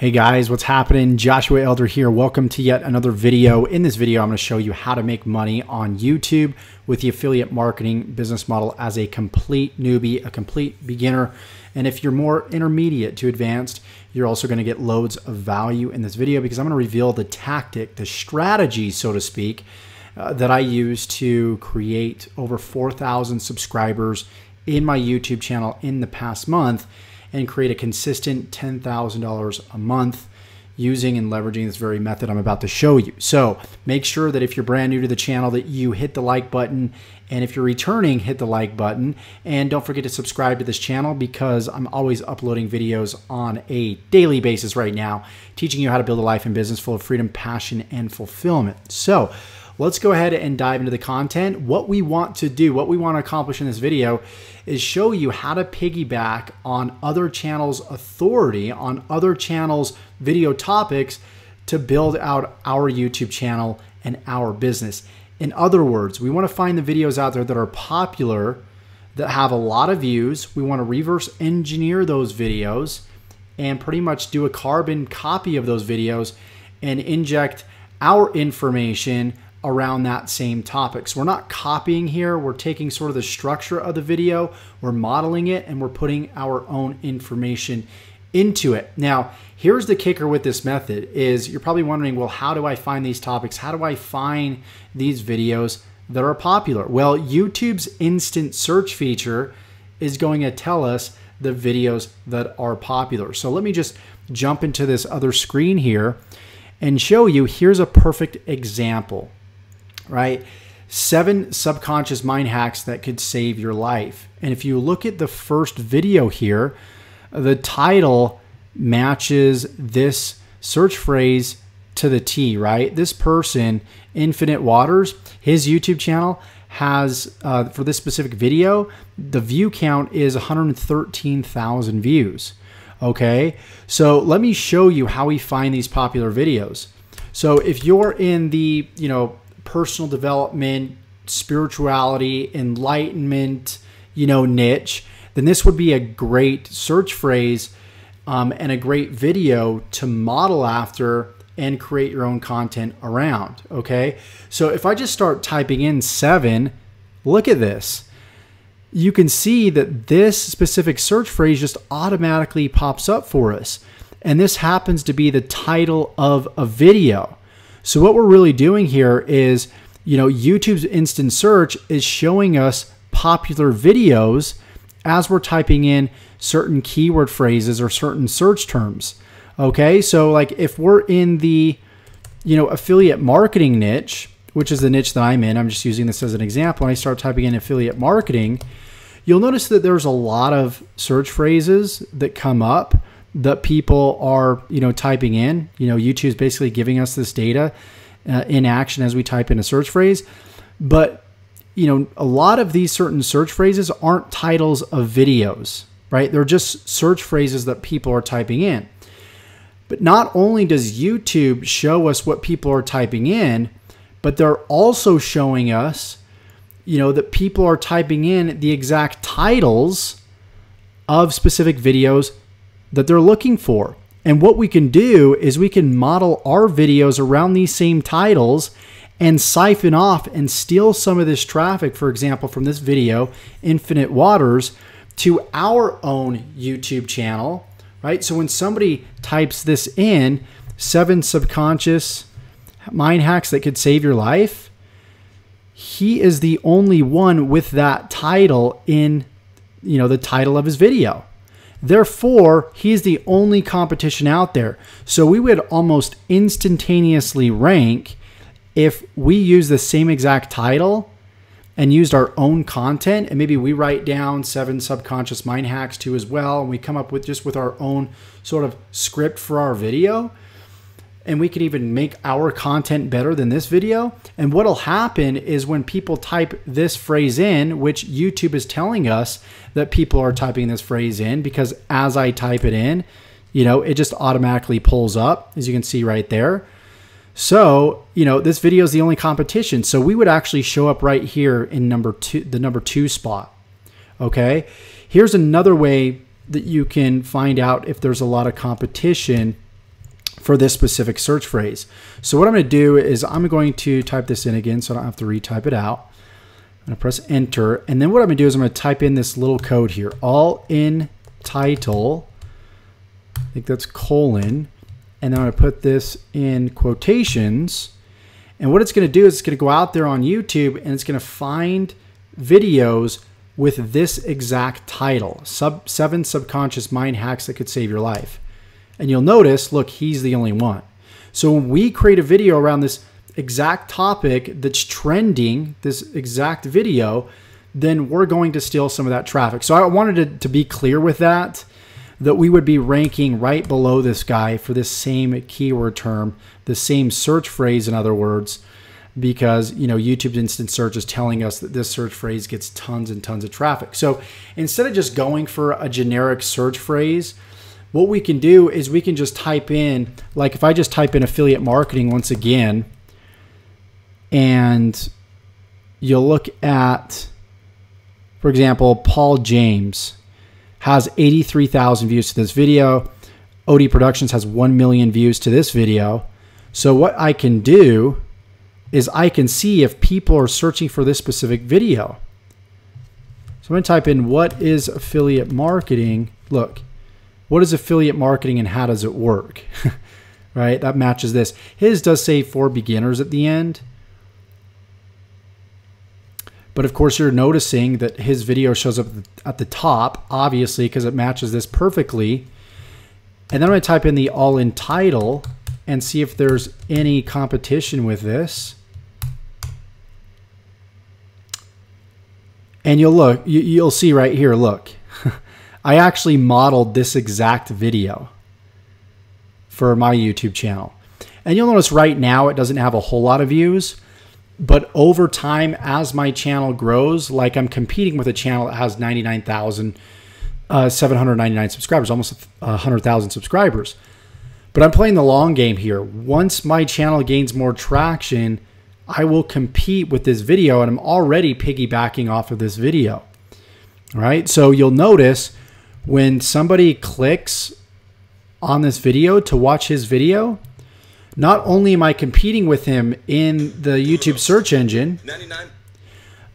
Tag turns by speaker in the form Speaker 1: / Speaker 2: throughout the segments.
Speaker 1: Hey guys, what's happening? Joshua Elder here. Welcome to yet another video. In this video, I'm going to show you how to make money on YouTube with the affiliate marketing business model as a complete newbie, a complete beginner. And if you're more intermediate to advanced, you're also going to get loads of value in this video because I'm going to reveal the tactic, the strategy, so to speak, that I use to create over 4,000 subscribers in my YouTube channel in the past month and create a consistent $10,000 a month using and leveraging this very method I'm about to show you. So make sure that if you're brand new to the channel that you hit the like button, and if you're returning, hit the like button, and don't forget to subscribe to this channel because I'm always uploading videos on a daily basis right now, teaching you how to build a life and business full of freedom, passion, and fulfillment. So let's go ahead and dive into the content. What we want to do, what we want to accomplish in this video is show you how to piggyback on other channels' authority, on other channels' video topics to build out our YouTube channel and our business. In other words, we want to find the videos out there that are popular, that have a lot of views. We want to reverse engineer those videos and pretty much do a carbon copy of those videos and inject our information around that same topic. So we're not copying here, we're taking sort of the structure of the video, we're modeling it, and we're putting our own information into it. Now, here's the kicker with this method is you're probably wondering, well, how do I find these topics? How do I find these videos that are popular? Well, YouTube's instant search feature is going to tell us the videos that are popular. So let me just jump into this other screen here and show you, here's a perfect example. Right? 7 subconscious mind hacks that could save your life. And if you look at the first video here, the title matches this search phrase to the T, right? This person, Infinite Waters, his YouTube channel has, for this specific video, the view count is 113,000 views. Okay, so let me show you how we find these popular videos. So if you're in the, personal development, spirituality, enlightenment, niche, then this would be a great search phrase and a great video to model after and create your own content around. Okay, so if I just start typing in 7, look at this. You can see that this specific search phrase just automatically pops up for us. And this happens to be the title of a video. So what we're really doing here is, YouTube's instant search is showing us popular videos as we're typing in certain keyword phrases or certain search terms. Okay, so like if we're in the, affiliate marketing niche, which is the niche that I'm in, I'm just using this as an example, and I start typing in affiliate marketing, you'll notice that there's a lot of search phrases that come up that people are, typing in. YouTube's basically giving us this data in action as we type in a search phrase. But, a lot of these certain search phrases aren't titles of videos, right? They're just search phrases that people are typing in. But not only does YouTube show us what people are typing in, but they're also showing us, that people are typing in the exact titles of specific videos that they're looking for. And what we can do is we can model our videos around these same titles and siphon off and steal some of this traffic, for example, from this video, Infinite Waters, to our own YouTube channel, right? So when somebody types this in, 7 subconscious mind hacks that could save your life, he is the only one with that title in, the title of his video. Therefore, he's the only competition out there. So we would almost instantaneously rank if we use the same exact title and used our own content, and maybe we write down 7 subconscious mind hacks too as well, and we come up with just with our own sort of script for our video. And we could even make our content better than this video. And what'll happen is when people type this phrase in, which YouTube is telling us that people are typing this phrase in, because as I type it in, it just automatically pulls up, as you can see right there. So, this video is the only competition. So we would actually show up right here in the number 2 spot. Okay. Here's another way that you can find out if there's a lot of competition for this specific search phrase. So what I'm going to do is I'm going to type this in again so I don't have to retype it out. I'm going to press enter, and then what I'm going to do is I'm going to type in this little code here, all in title. I think that's colon, and then I'm going to put this in quotations. And what it's going to do is it's going to go out there on YouTube and it's going to find videos with this exact title, 7 subconscious mind hacks that could save your life. And you'll notice, look, he's the only one. So when we create a video around this exact topic that's trending, this exact video, then we're going to steal some of that traffic. So I wanted to be clear with that we would be ranking right below this guy for this same keyword term, the same search phrase, in other words, because, you know, YouTube's instant search is telling us that this search phrase gets tons and tons of traffic. So instead of just going for a generic search phrase, what we can do is we can just type in, like if I just type in affiliate marketing once again, and you'll look at, for example, Paul James has 83,000 views to this video. OD Productions has 1 million views to this video. So what I can do is I can see if people are searching for this specific video. So I'm going to type in, what is affiliate marketing? Look, what is affiliate marketing and how does it work? Right? That matches this. His does say for beginners at the end. But of course, you're noticing that his video shows up at the top, obviously, because it matches this perfectly. And then I'm going to type in the all-in title and see if there's any competition with this. And you'll see right here, look, I actually modeled this exact video for my YouTube channel. And you'll notice right now it doesn't have a whole lot of views. But over time, as my channel grows, like I'm competing with a channel that has 99,799 subscribers, almost 100,000 subscribers. But I'm playing the long game here. Once my channel gains more traction, I will compete with this video, and I'm already piggybacking off of this video. All right, so you'll notice when somebody clicks on this video to watch his video, not only am I competing with him in the YouTube search engine,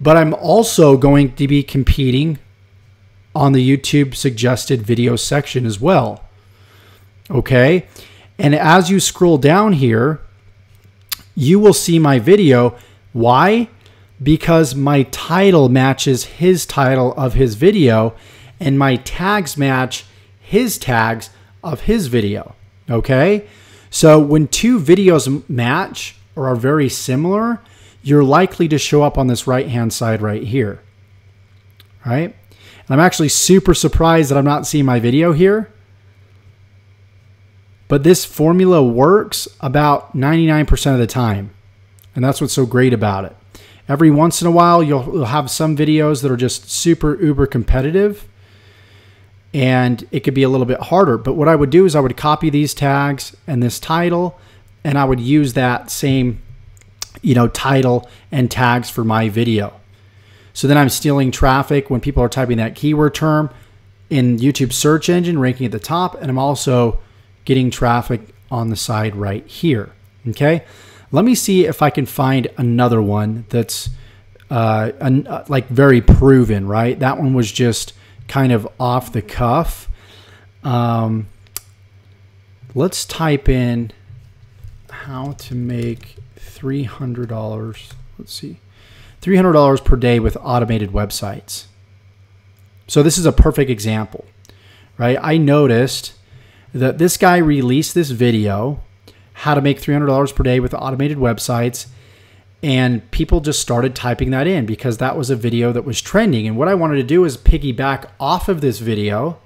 Speaker 1: but I'm also going to be competing on the YouTube suggested video section as well. Okay? And as you scroll down here, you will see my video. Why? Because my title matches his title of his video, and my tags match his tags of his video. Okay? So when two videos match or are very similar, you're likely to show up on this right-hand side right here, right? And I'm actually super surprised that I'm not seeing my video here. But this formula works about 99% of the time. And that's what's so great about it. Every once in a while, you'll have some videos that are just super uber competitive, and it could be a little bit harder. But what I would do is I would copy these tags and this title, and I would use that same, you know, title and tags for my video. So then I'm stealing traffic when people are typing that keyword term in YouTube search engine, ranking at the top, and I'm also getting traffic on the side right here. Okay, let me see if I can find another one that's like very proven, right? That one was just kind of off the cuff. Let's type in how to make $300. Let's see, $300 per day with automated websites. So this is a perfect example, right? I noticed that this guy released this video, how to make $300 per day with automated websites, and people just started typing that in because that was a video that was trending. And what I wanted to do is piggyback off of this video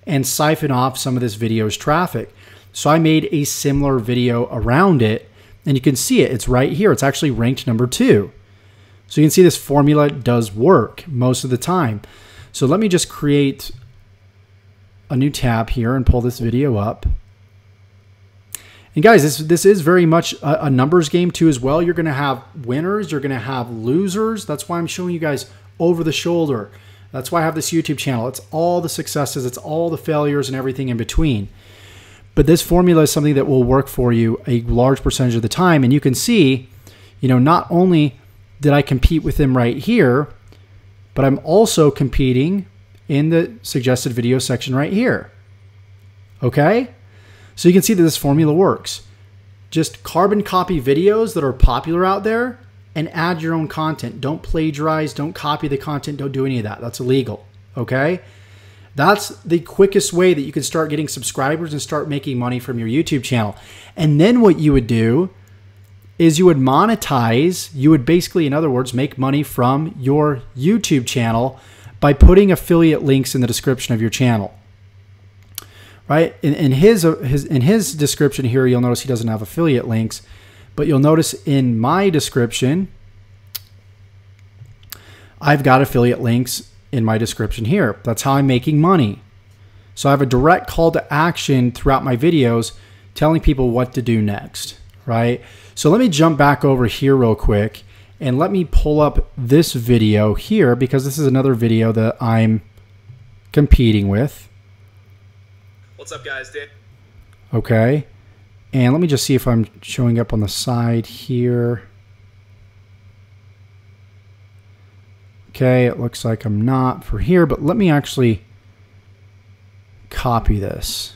Speaker 1: and siphon off some of this video's traffic. So I made a similar video around it, and you can see it. It's right here. It's actually ranked number 2. So you can see this formula does work most of the time. So let me just create a new tab here and pull this video up. And guys, this is very much a numbers game too as well. You're going to have winners. You're going to have losers. That's why I'm showing you guys over the shoulder. That's why I have this YouTube channel. It's all the successes. It's all the failures and everything in between. But this formula is something that will work for you a large percentage of the time. And you can see, not only did I compete with him right here, but I'm also competing in the suggested video section right here. Okay? So you can see that this formula works. Just carbon copy videos that are popular out there and add your own content. Don't plagiarize, don't copy the content, don't do any of that. That's illegal. Okay? That's the quickest way that you can start getting subscribers and start making money from your YouTube channel. And then what you would do is you would monetize. You would basically, in other words, make money from your YouTube channel by putting affiliate links in the description of your channel. Right? In his description here, you'll notice he doesn't have affiliate links, but you'll notice in my description, I've got affiliate links in my description here. That's how I'm making money. So I have a direct call to action throughout my videos telling people what to do next, right? So let me jump back over here real quick and let me pull up this video here because this is another video that I'm competing with.
Speaker 2: What's up, guys? Dan.
Speaker 1: Okay. And let me just see if I'm showing up on the side here. Okay, it looks like I'm not for here, but let me actually copy this.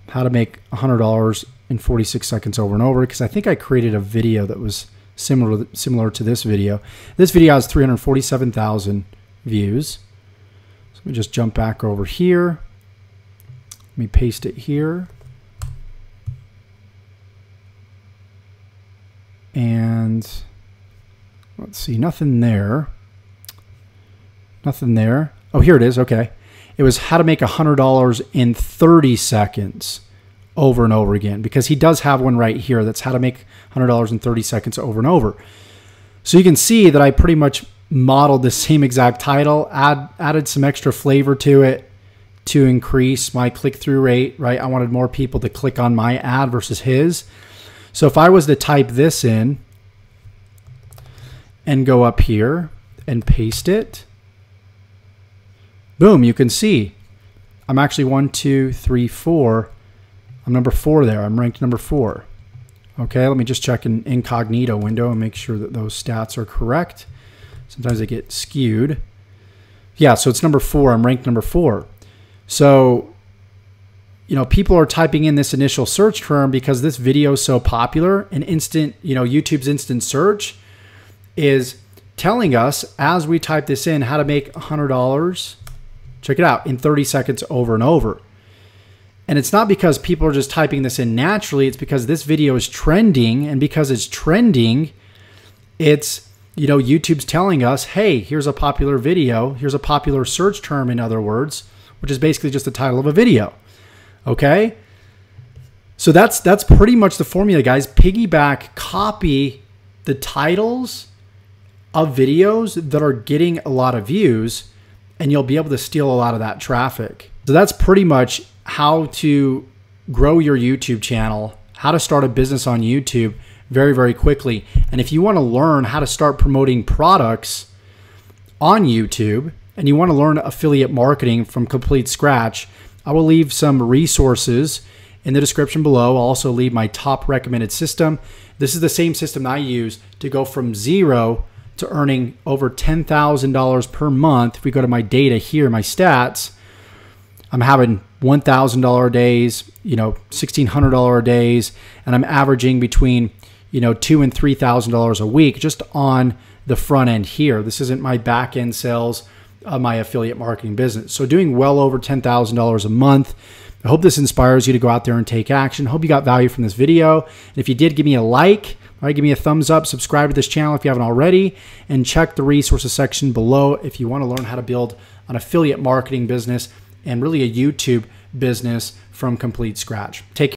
Speaker 1: How to make $100 in 46 seconds over and over, because I think I created a video that was similar to this video. This video has 347,000 views. So let me just jump back over here. Let me paste it here. And let's see, nothing there. Nothing there. Oh, here it is. Okay. It was how to make $100 in 30 seconds over and over again, because he does have one right here. That's how to make $100 in 30 seconds over and over. So you can see that I pretty much modeled the same exact title, added some extra flavor to it to increase my click-through rate, right? I wanted more people to click on my ad versus his. So if I was to type this in and go up here and paste it, boom, you can see I'm actually 1, 2, 3, 4. I'm number 4 there. I'm ranked number 4. Okay, let me just check an incognito window and make sure that those stats are correct. Sometimes they get skewed. Yeah, so it's number 4. I'm ranked number 4. So, people are typing in this initial search term because this video is so popular, and YouTube's instant search is telling us as we type this in how to make $100, check it out, in 30 seconds over and over. And it's not because people are just typing this in naturally, it's because this video is trending, and because it's trending, it's, YouTube's telling us, hey, here's a popular video, here's a popular search term, in other words, which is basically just the title of a video. Okay? So that's pretty much the formula, guys. Piggyback, copy the titles of videos that are getting a lot of views, and you'll be able to steal a lot of that traffic. So that's pretty much how to grow your YouTube channel, how to start a business on YouTube very, very quickly. And if you want to learn how to start promoting products on YouTube, and you want to learn affiliate marketing from complete scratch, I will leave some resources in the description below. I'll also leave my top recommended system. This is the same system that I use to go from 0 to earning over $10,000 per month. If we go to my data here, my stats, I'm having $1,000 days, $1,600 days, and I'm averaging between, $2,000 and $3,000 a week just on the front end here. This isn't my back end sales of my affiliate marketing business. So doing well over $10,000 a month. I hope this inspires you to go out there and take action. Hope you got value from this video. And if you did, give me a like. All right, give me a thumbs up. Subscribe to this channel if you haven't already. And check the resources section below if you want to learn how to build an affiliate marketing business and really a YouTube business from complete scratch. Take care.